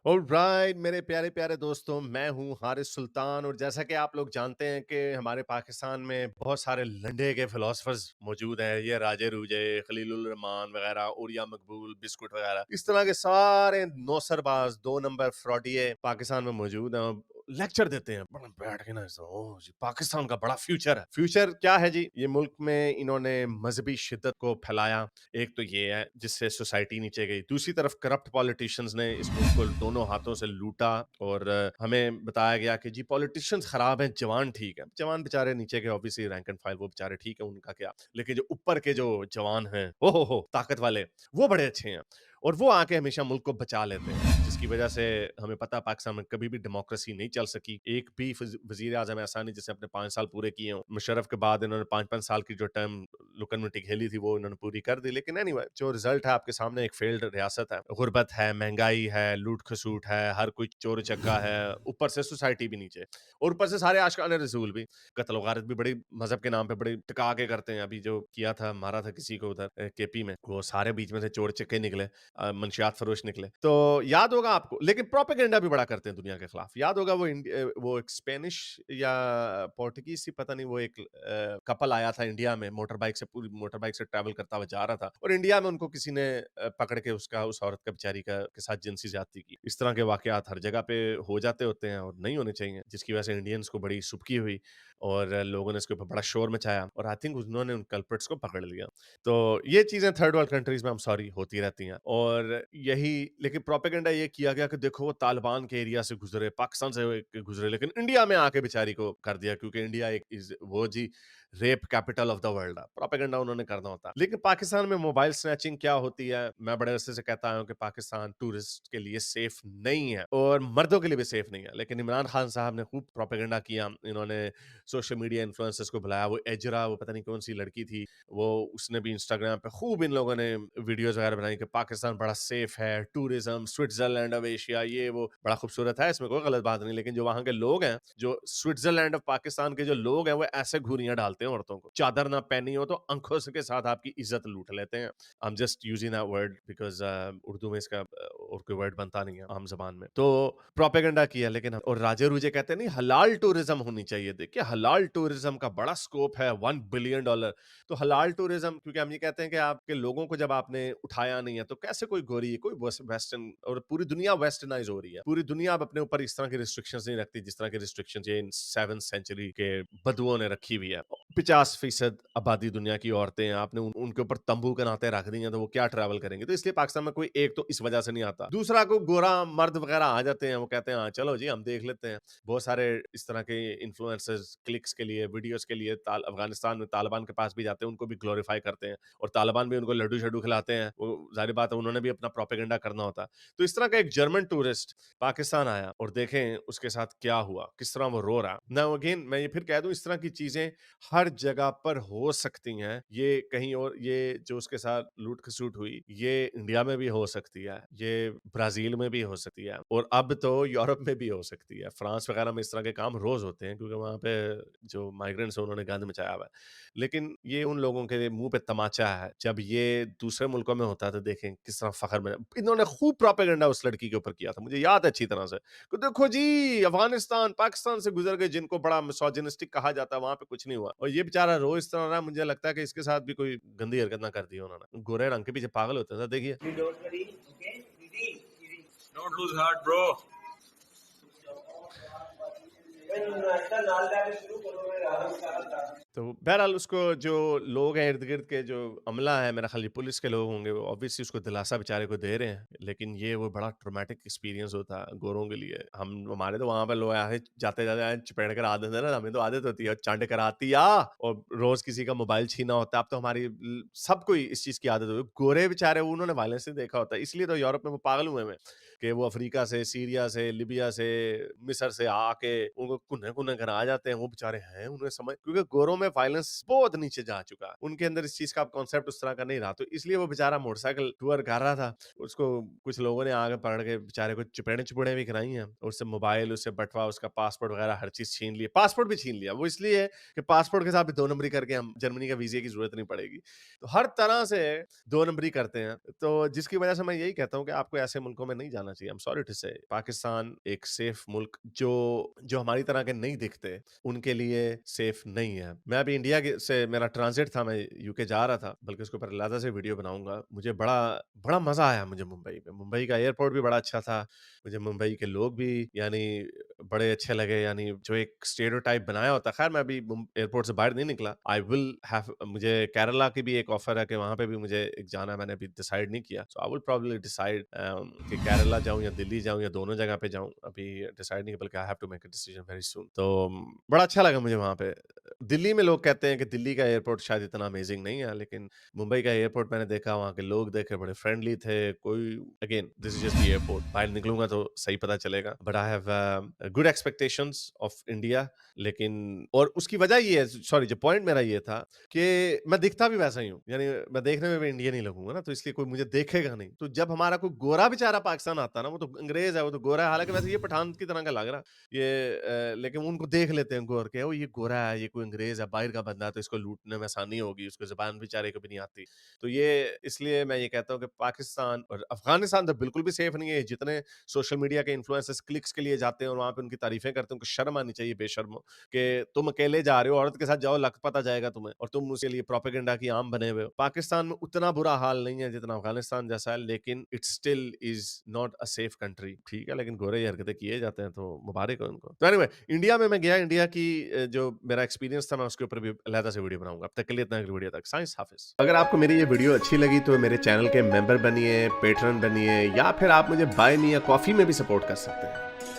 Alright मेरे प्यारे प्यारे दोस्तों, मैं हूं हारिस सुल्तान। और जैसा कि आप लोग जानते हैं कि हमारे पाकिस्तान में बहुत सारे लंडे के फिलोसफर्स मौजूद हैं। ये राजे रूजे, खलीलुल रहमान वगैरह, उरिया मकबूल, बिस्कुट वगैरह, इस तरह के सारे नौसरबाज, दो नंबर फ्रॉडिये पाकिस्तान में मौजूद हैं। लेक्चर देते हैं बड़ा बैठ के ना, ओह जी पाकिस्तान का बड़ा फ्यूचर है। फ्यूचर क्या है जी? ये मुल्क में इन्होंने मजहबी शिद्दत को फैलाया। एक तो ये है जिससे सोसाइटी नीचे गई, दूसरी तरफ करप्ट पॉलिटिशियंस ने इस मुल्क को दोनों हाथों से लूटा। और हमें बताया गया कि जी पॉलिटिशियंस खराब हैं, जवान ठीक है। जवान बेचारे नीचे के ऑब्वियसली रैंक एंड फाइल, वो बेचारे ठीक है, उनका क्या। लेकिन जो ऊपर के जो जवान हैं, ओ हो ताकत वाले, वो बड़े अच्छे हैं। और वो आके हमेशा मुल्क को बचा लेते हैं, जिसकी वजह से हमें पता है पाकिस्तान में कभी भी डेमोक्रेसी नहीं चल सकी। एक भी वजीर आजम ऐसा नहीं जिसने अपने 5 साल पूरे किए हों। मुशर्रफ के बाद इन्होंने 5-5 साल की जो टर्म लुकन मिट्टी खेली थी वो इन्होंने पूरी कर दी। लेकिन एनीवे जो रिजल्ट है आपके सामने, एक फेल्ड रियासत है, गुर्बत है, महंगाई है, लूट खसूट है, हर कोई चोर चक्का है, ऊपर से सोसाइटी भी नीचे, और ऊपर से सारे आशिकाने रसूल भी, कत्ल वारत भी बड़ी मजहब के नाम पे बड़ी टिका के करते हैं। अभी जो किया था, मारा था किसी को उधर केपी में, वो सारे बीच में से चोर चक्के निकले, मंशियात फरोश निकले। तो याद होगा आपको। लेकिन प्रोपेगेंडा भी बड़ा करते हैं दुनिया के खिलाफ। याद होगा वो एक स्पेनिश या पोर्टुगीज सी, पता नहीं, वो एक कपल आया था इंडिया में, मोटर बाइक से, पूरी मोटर बाइक से ट्रैवल करता हुआ जा रहा था, और इंडिया में उनको किसी ने पकड़ के उसका, उस औरत का, बेचारी का, के साथ जिनसी ज्यादती की। इस तरह के वाकयात हर जगह पे हो जाते होते हैं और नहीं होने चाहिए, जिसकी वजह से इंडियंस को बड़ी सुबकी हुई और लोगों ने इसके ऊपर बड़ा शोर मचाया, और आई थिंक उन्होंने उन कल्प्रिट्स को पकड़ लिया। तो ये चीजें थर्ड वर्ल्ड कंट्रीज में, हम सॉरी, होती रहती हैं। और यही, लेकिन प्रोपेगेंडा ये किया गया कि देखो वो तालिबान के एरिया से गुजरे, पाकिस्तान से गुजरे, लेकिन इंडिया में आके बेचारी को कर दिया, क्योंकि इंडिया एक वो जी rape capital of the world है। प्रोपेगेंडा उन्होंने करना होता है। लेकिन पाकिस्तान में मोबाइल स्नैचिंग क्या होती है, मैं बड़े अरसे से कहता हूं कि पाकिस्तान टूरिस्ट के लिए सेफ नहीं है, और मर्दों के लिए भी सेफ नहीं है। लेकिन इमरान खान साहब ने खूब प्रोपेगेंडा किया। इन्होंने सोशल मीडिया इन्फ्लुएंसर्स को बुलाया। वो एजरा, वो पता नहीं कौन सी लड़की थी, वो, उसने भी इंस्टाग्राम पे खूब इन लोगों ने वीडियोस वगैरह बनाई कि पाकिस्तान बड़ा सेफ है, टूरिज्म, स्विट्जरलैंड ऑफ एशिया, ये वो बड़ा खूबसूरत है, इसमें कोई गलत बात नहीं। लेकिन जो वहां के लोग हैं, जो स्विट्जरलैंड ऑफ पाकिस्तान के जो लोग हैं, वो ऐसे घूरियां डालते हैं औरतों को, चादर ना पहनी हो तो आंखों के साथ आपकी इज्जत लूट लेते हैं। I am just using that word because Urdu में इसका और कोई वर्ड बनता नहीं है आम जबान में। तो प्रोपेगेंडा किया। लेकिन और राजे रूजे कहते हैं नहीं, हलाल टूरिज्म होनी चाहिए। देखिए हलाल टूरिज्म का बड़ा स्कोप है, $1 बिलियन। तो हलाल टूरिज्म, क्योंकि हम ये कहते हैं कि आपके लोगों को जब आपने उठाया नहीं है, तो कैसे कोई गोरी, कोई वेस्टर्न, और पूरी दुनिया वेस्टर्नाइज हो रही है। पूरी दुनिया अब अपने ऊपर इस तरह की रिस्ट्रिक्शंस नहीं रखती जिस तरह की रिस्ट्रिक्शंस ये 7th सेंचुरी के बदुओं ने रखी हुई है। 50% आबादी दुनिया की औरतें हैं, आपने उनके ऊपर तंबू के नाते रख दी हैं, तो वो क्या ट्रैवल करेंगे? तो इसलिए पाकिस्तान में कोई एक तो इस वजह से नहीं आता। दूसरा, को गोरा मर्द वगैरह आ जाते हैं, वो कहते हैं हाँ चलो जी हम देख लेते हैं। बहुत सारे इस तरह के इन्फ्लुएंसर्स क्लिक्स के लिए, वीडियोस के लिए अफगानिस्तान में तालिबान के पास भी जाते हैं, उनको भी ग्लोरीफाई करते हैं, और तालिबान भी उनको लड्डू शड्डू खिलाते हैं। वो जाहिर बात है, उन्होंने भी अपना प्रोपेगेंडा करना होता है। तो इस तरह का एक जर्मन टूरिस्ट पाकिस्तान आया, और देखें उसके साथ क्या हुआ, किस तरह वो रो रहा। ना अगेन मैं ये फिर कह दूं, इस तरह की चीजें हर जगह पर हो सकती हैं। ये कहीं और, ये जो उसके साथ लूट खसूट हुई, ये इंडिया में भी हो सकती है, ये ब्राजील में भी हो सकती है, और अब तो यूरोप में भी हो सकती है। फ्रांस वगैरह में इस तरह के काम रोज होते हैं, क्योंकि वहां पे जो माइग्रेंट्स हैं उन्होंने गंद मचाया हुआ है। लेकिन ये उन लोगों के मुंह पे तमाचा है। जब ये दूसरे मुल्कों में होता है तो देखें किस तरह फखर में इन्होंने खूब प्रोपेगेंडा उस लड़की के ऊपर किया था, मुझे याद है अच्छी तरह से। तो देखो जी अफगानिस्तान, पाकिस्तान से गुजर गए, जिनको बड़ा मिसोजिनिस्टिक कहा जाता है, वहां पे कुछ नहीं हुआ, और ये बेचारा रो इस तरह रहा, मुझे लगता है कि इसके साथ भी कोई गंदी हरकत ना कर दी उन्होंने। गोरे रंग के पीछे पागल होते हैं, देखिए। Don't lose heart, bro. तो बहरहाल उसको, जो लोग हैं इर्द गिर्द के, जो अमला है, मेरा ख्याल ये पुलिस के लोग होंगे, वो ऑब्वियसली उसको दिलासा बेचारे को दे रहे हैं। लेकिन ये वो बड़ा ट्रॉमेटिक एक्सपीरियंस होता है गोरों के लिए। हमारे तो वहां पे लोग आए जाते जाते चपेड़ कर आते थे ना, हमें तो आदत होती है चांटे कराती आ, और रोज किसी का मोबाइल छीना होता है। अब तो हमारी सबको इस चीज की आदत हो गई। गोरे बेचारे, उन्होंने वायलेंस नहीं देखा होता, इसलिए तो यूरोप में वो पागल हुए हैं कि वो अफ्रीका से, सीरिया से, लिबिया से, मिस्र से आके उनको कुन्ने कुन्ने घर आ जाते हैं। वो बेचारे हैं, उन्हें समझ, क्योंकि गोरों में में वायलेंस बहुत नीचे जा चुका है, उनके अंदर इस चीज का कॉन्सेप्ट उस तरह का नहीं रहा, तो इसलिए वो बेचारा मोटरसाइकिल टूर कर रहा था, उसको कुछ लोगों ने आगे पकड़ के बेचारे को चिपड़े भी कराई हैं, उससे मोबाइल, उससे बटवा, उसका पासपोर्ट वगैरह हर चीज छीन लिया, पासपोर्ट भी छीन लिया। वो इसलिए है कि पासपोर्ट के साथ भी 2 नंबरी करके हम जर्मनी का वीजे की जरूरत नहीं पड़ेगी। तो हर तरह से 2 नंबरी करते हैं, तो जिसकी वजह से मैं यही कहता हूँ कि आपको ऐसे मुल्कों में नहीं जाना चाहिए। आई एम सॉरी टू से, पाकिस्तान एक सेफ मुल्क जो हमारी तरह के नहीं दिखते उनके लिए सेफ नहीं है। मैं अभी इंडिया से मेरा ट्रांजिट था, मैं यूके जा रहा था, बल्कि उसके ऊपर अलग से वीडियो बनाऊंगा। मुझे बड़ा बड़ा मजा आया मुझे मुंबई में। मुंबई का एयरपोर्ट भी बड़ा अच्छा था, मुझे मुंबई के लोग भी यानी बड़े अच्छे लगे। यानी जो एक स्टेरियोटाइप बनाया होता, खैर मैं अभी एयरपोर्ट से बाहर नहीं निकला। आई विल हैव, मुझे केरला की भी एक ऑफर है कि वहां पे भी मुझे एक जाना है, मैंने अभी डिसाइड नहीं किया। सो आई विल प्रोबब्ली डिसाइड कि केरला जाऊं या दिल्ली जाऊं या दोनों जगह पे जाऊं, अभी डिसाइड नहीं, बल्कि I have to make a decision very soon. तो बड़ा अच्छा लगा मुझे वहां पे। दिल्ली में लोग कहते हैं कि दिल्ली का एयरपोर्ट शायद इतना अमेजिंग नहीं है, लेकिन मुंबई का एयरपोर्ट मैंने देखा, वहाँ के लोग देखे, बड़े फ्रेंडली थे। कोई, again this is just the airport, बाहर निकलूंगा तो सही पता चलेगा, but I have good expectations of India. लेकिन और उसकी वजह ये है, सॉरी, जो पॉइंट मेरा ये था कि मैं दिखता भी वैसा ही हूँ, यानी मैं देखने में भी इंडियन ही लगूंगा ना, तो इसलिए कोई मुझे देखेगा नहीं। तो जब हमारा कोई गोरा बेचारा पाकिस्तान आता ना, वो तो अंग्रेज है, वो तो गोरा है, हालांकि वैसे ये पठान की तरह का लग रहा ये, लेकिन उनको देख लेते हैं गोर के, वो ये गोरा है, ये कोई अंग्रेज है, बाहर का बंदा है, तो इसको लूटने में आसानी होगी, उसको जुबान बेचारे को भी नहीं आती। तो ये इसलिए मैं ये कहता हूँ कि पाकिस्तान और अफगानिस्तान तो बिल्कुल भी सेफ नहीं है। जितने सोशल मीडिया के इन्फ्लुएंसर्स क्लिक्स के लिए जाते हैं और वहां पे उनकी तारीफें करते हैं, उनको शर्म आनी चाहिए, बेशर्मो, कि तुम अकेले जा रहे हो, औरत के साथ जाओ, लक पता जाएगा तुम्हें, और तुम उसके लिए प्रोपेगेंडा की आम बने हुए हो। पाकिस्तान में उतना बुरा हाल नहीं है जितना अफगानिस्तान जैसा है, लेकिन it still is not a safe country, ठीक है, लेकिन गोरे हरकतें किए जाते हैं, तो मुबारक हो उनको। तो एनीवे, इंडिया में मैं गया, इंडिया की जो मेरा एक्सपीरियंस था, मैं उसके ऊपर भी अलग से वीडियो बनाऊंगा। अब तक के लिए इतना, वीडियो तक साइंस हाफिज। अगर आपको मेरी ये वीडियो अच्छी लगी तो मेरे चैनल के मेंबर बनिए, पेट्रन बनिए, या फिर आप मुझे बाय मी या कॉफी में भी सपोर्ट कर सकते हैं।